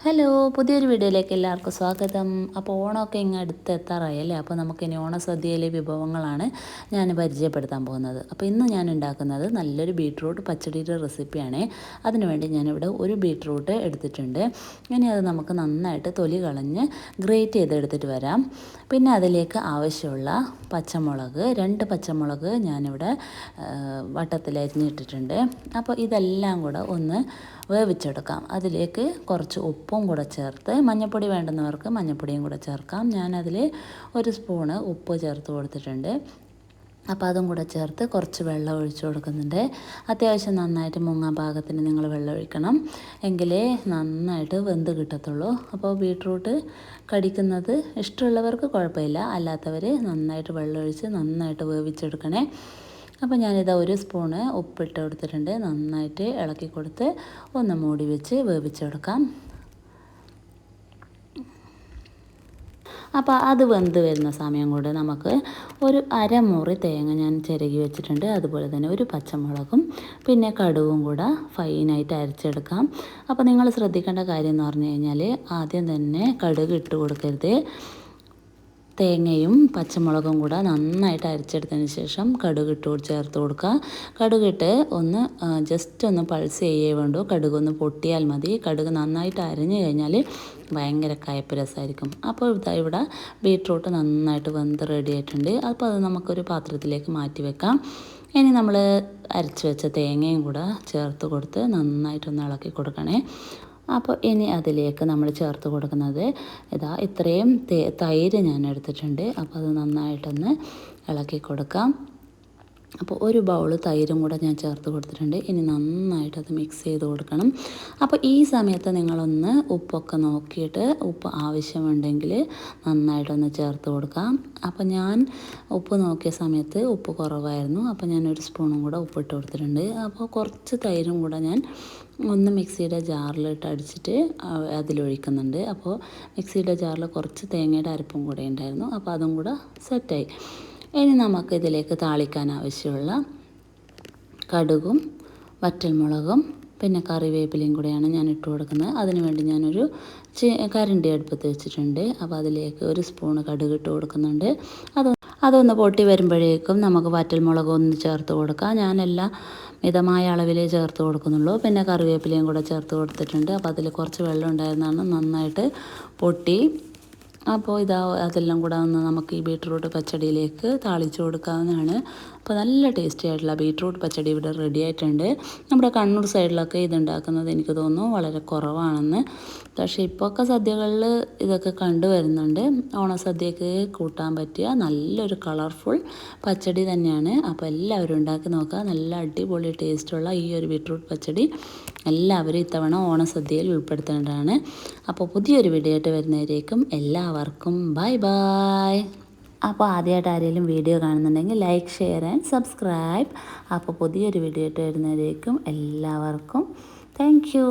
Hello, പുതിയൊരു വീഡിയോയിലേക്ക് എല്ലാവർക്കും സ്വാഗതം. അപ്പോൾ ഓണമൊക്കെ ഇങ്ങ് അടുത്തെത്താറായി അല്ലേ. അപ്പോൾ നമുക്കിനി ഓണസദ്യയിലെ വിഭവങ്ങളാണ് ഞാൻ പരിചയപ്പെടുത്താൻ പോകുന്നത്. അപ്പോൾ ഇന്ന് ഞാൻ ഉണ്ടാക്കുന്നത് നല്ലൊരു ബീട്രൂട്ട് പച്ചടിയുടെ റെസിപ്പിയാണ്. അതിനുവേണ്ടി ഞാനിവിടെ ഒരു ബീട്രൂട്ട് എടുത്തിട്ടുണ്ട്. ഇനി അത് നമുക്ക് നന്നായിട്ട് തൊലി കളഞ്ഞ് ഗ്രേറ്റ് ചെയ്തെടുത്തിട്ട് വരാം. പിന്നെ അതിലേക്ക് ആവശ്യമുള്ള പച്ചമുളക്, 2 പച്ചമുളക് ഞാനിവിടെ വട്ടത്തിലരിഞ്ഞിട്ടിട്ടുണ്ട്. അപ്പോൾ ഇതെല്ലാം കൂടെ ഒന്ന് വേവിച്ചെടുക്കാം. അതിലേക്ക് കുറച്ച് ഉപ്പും കൂടെ ചേർത്ത്, മഞ്ഞൾപ്പൊടി വേണ്ടുന്നവർക്ക് മഞ്ഞൾപ്പൊടിയും കൂടെ ചേർക്കാം. ഞാനതിൽ 1 സ്പൂണ് ഉപ്പ് ചേർത്ത് കൊടുത്തിട്ടുണ്ട്. അപ്പോൾ അതും കൂടെ ചേർത്ത് കുറച്ച് വെള്ളം ഒഴിച്ച് കൊടുക്കുന്നുണ്ട്. അത്യാവശ്യം നന്നായിട്ട് മുങ്ങാൻ പാകത്തിന് നിങ്ങൾ വെള്ളം ഒഴിക്കണം, എങ്കിലേ നന്നായിട്ട് വെന്ത് കിട്ടത്തുള്ളൂ. അപ്പോൾ ബീട്രൂട്ട് കടിക്കുന്നത് ഇഷ്ടമുള്ളവർക്ക് കുഴപ്പമില്ല, അല്ലാത്തവർ നന്നായിട്ട് വെള്ളം ഒഴിച്ച് നന്നായിട്ട് വേവിച്ചെടുക്കണേ. അപ്പോൾ ഞാനിതാ 1 സ്പൂണ് ഉപ്പിട്ട് കൊടുത്തിട്ടുണ്ട്. നന്നായിട്ട് ഇളക്കി കൊടുത്ത് ഒന്ന് മൂടി വെച്ച് വേവിച്ചെടുക്കാം. അപ്പോൾ അത് വെന്ത് വരുന്ന സമയം കൊണ്ട് നമുക്ക് ഒരു അരമുറി തേങ്ങ ഞാൻ ചിരകി വെച്ചിട്ടുണ്ട്. അതുപോലെ തന്നെ 1 പച്ചമുളകും പിന്നെ കടുകും കൂടെ ഫൈനായിട്ട് അരച്ചെടുക്കാം. അപ്പോൾ നിങ്ങൾ ശ്രദ്ധിക്കേണ്ട കാര്യം എന്ന് പറഞ്ഞു കഴിഞ്ഞാൽ, ആദ്യം തന്നെ കടുക് ഇട്ട് കൊടുക്കരുത്. തേങ്ങയും പച്ചമുളകും കൂടെ നന്നായിട്ട് അരച്ചെടുത്തതിന് ശേഷം കടുക് ചേർത്ത് കൊടുക്കുക. കടുകിട്ട് ഒന്ന് ജസ്റ്റ് ഒന്ന് പൾസ് ചെയ്യേ വേണ്ടൂ. കടുകൊന്ന് പൊട്ടിയാൽ മതി. കടുക് നന്നായിട്ട് അരഞ്ഞു കഴിഞ്ഞാൽ ഭയങ്കര കയ്പ്പ് രസമായിരിക്കും. അപ്പോൾ ഇവിടെ ബീട്രൂട്ട് നന്നായിട്ട് വെന്ത് റെഡി ആയിട്ടുണ്ട്. അപ്പോൾ അത് നമുക്കൊരു പാത്രത്തിലേക്ക് മാറ്റി വെക്കാം. ഇനി നമ്മൾ അരച്ച് വെച്ച തേങ്ങയും കൂടെ ചേർത്ത് കൊടുത്ത് നന്നായിട്ടൊന്ന് ഇളക്കി കൊടുക്കണേ. അപ്പോൾ ഇനി അതിലേക്ക് നമ്മൾ ചേർത്ത് കൊടുക്കുന്നത് ഇത്രയും തൈര് ഞാൻ എടുത്തിട്ടുണ്ട്. അപ്പോൾ അത് നന്നായിട്ടൊന്ന് ഇളക്കി കൊടുക്കാം. അപ്പോൾ 1 ബൗള് തൈരും കൂടെ ഞാൻ ചേർത്ത് കൊടുത്തിട്ടുണ്ട്. ഇനി നന്നായിട്ടത് മിക്സ് ചെയ്ത് കൊടുക്കണം. അപ്പോൾ ഈ സമയത്ത് നിങ്ങളൊന്ന് ഉപ്പൊക്കെ നോക്കിയിട്ട് ഉപ്പ് ആവശ്യമുണ്ടെങ്കിൽ നന്നായിട്ടൊന്ന് ചേർത്ത് കൊടുക്കാം. അപ്പോൾ ഞാൻ ഉപ്പ് നോക്കിയ സമയത്ത് ഉപ്പ് കുറവായിരുന്നു. അപ്പോൾ ഞാൻ 1 സ്പൂണും കൂടെ ഉപ്പിട്ട് കൊടുത്തിട്ടുണ്ട്. അപ്പോൾ കുറച്ച് തൈരും കൂടെ ഞാൻ ഒന്ന് മിക്സിയുടെ ജാറിലിട്ട് അടിച്ചിട്ട് അതിലൊഴിക്കുന്നുണ്ട്. അപ്പോൾ മിക്സിയുടെ ജാറിൽ കുറച്ച് തേങ്ങയുടെ അരപ്പും കൂടെ ഉണ്ടായിരുന്നു. അപ്പോൾ അതും കൂടെ സെറ്റായി. ഇനി നമുക്കിതിലേക്ക് താളിക്കാൻ ആവശ്യമുള്ള കടുകും വറ്റൽമുളകും പിന്നെ കറിവേപ്പിലയും കൂടെയാണ് ഞാൻ ഇട്ട് കൊടുക്കുന്നത്. അതിനുവേണ്ടി ഞാനൊരു കരണ്ടി അടുപ്പത്ത് വെച്ചിട്ടുണ്ട്. അപ്പോൾ അതിലേക്ക് 1 സ്പൂണ് കടുക് ഇട്ട് കൊടുക്കുന്നുണ്ട്. അതൊന്ന് പൊട്ടി വരുമ്പോഴേക്കും നമുക്ക് വറ്റൽമുളക് ഒന്ന് ചേർത്ത് കൊടുക്കാം. ഞാനെല്ലാം മിതമായ അളവിലേ ചേർത്ത് കൊടുക്കുന്നുള്ളൂ. പിന്നെ കറിവേപ്പിലയും കൂടെ ചേർത്ത് കൊടുത്തിട്ടുണ്ട്. അപ്പോൾ അതിൽ കുറച്ച് വെള്ളം ഉണ്ടായിരുന്നാണ് നന്നായിട്ട് പൊട്ടി. അപ്പോൾ അതെല്ലാം കൂടെ ഒന്ന് നമുക്ക് ഈ ബീട്രൂട്ട് പച്ചടിയിലേക്ക് താളിച്ച് കൊടുക്കാവുന്നതാണ്. അപ്പോൾ നല്ല ടേസ്റ്റി ആയിട്ടുള്ള ബീട്രൂട്ട് പച്ചടി ഇവിടെ റെഡി ആയിട്ടുണ്ട്. നമ്മുടെ കണ്ണൂർ സൈഡിലൊക്കെ ഇതുണ്ടാക്കുന്നത് എനിക്ക് തോന്നുന്നു വളരെ കുറവാണെന്ന്. പക്ഷേ ഇപ്പോഴൊക്കെ സദ്യകളിൽ ഇതൊക്കെ കണ്ടുവരുന്നുണ്ട്. ഓണസദ്യക്ക് കൂട്ടാൻ പറ്റിയ നല്ലൊരു കളർഫുൾ പച്ചടി തന്നെയാണ്. അപ്പോൾ എല്ലാവരും ഉണ്ടാക്കി നോക്കുക. നല്ല അടിപൊളി ടേസ്റ്റുള്ള ഈ ഒരു ബീട്രൂട്ട് പച്ചടി എല്ലാവരും ഇത്തവണ ഓണസദ്യയിൽ ഉൾപ്പെടുത്തേണ്ടതാണ്. അപ്പോൾ പുതിയൊരു വീഡിയോ ആയിട്ട് വരുന്നവരേക്കും എല്ലാവർക്കും ബൈ ബൈ. അപ്പോൾ ആദ്യമായിട്ട് ആരെങ്കിലും വീഡിയോ കാണുന്നുണ്ടെങ്കിൽ ലൈക്ക്, ഷെയർ ആൻഡ് സബ്സ്ക്രൈബ്. അപ്പോൾ പുതിയൊരു വീഡിയോ ആയിട്ട് വരുന്നവരേക്കും എല്ലാവർക്കും താങ്ക് യു.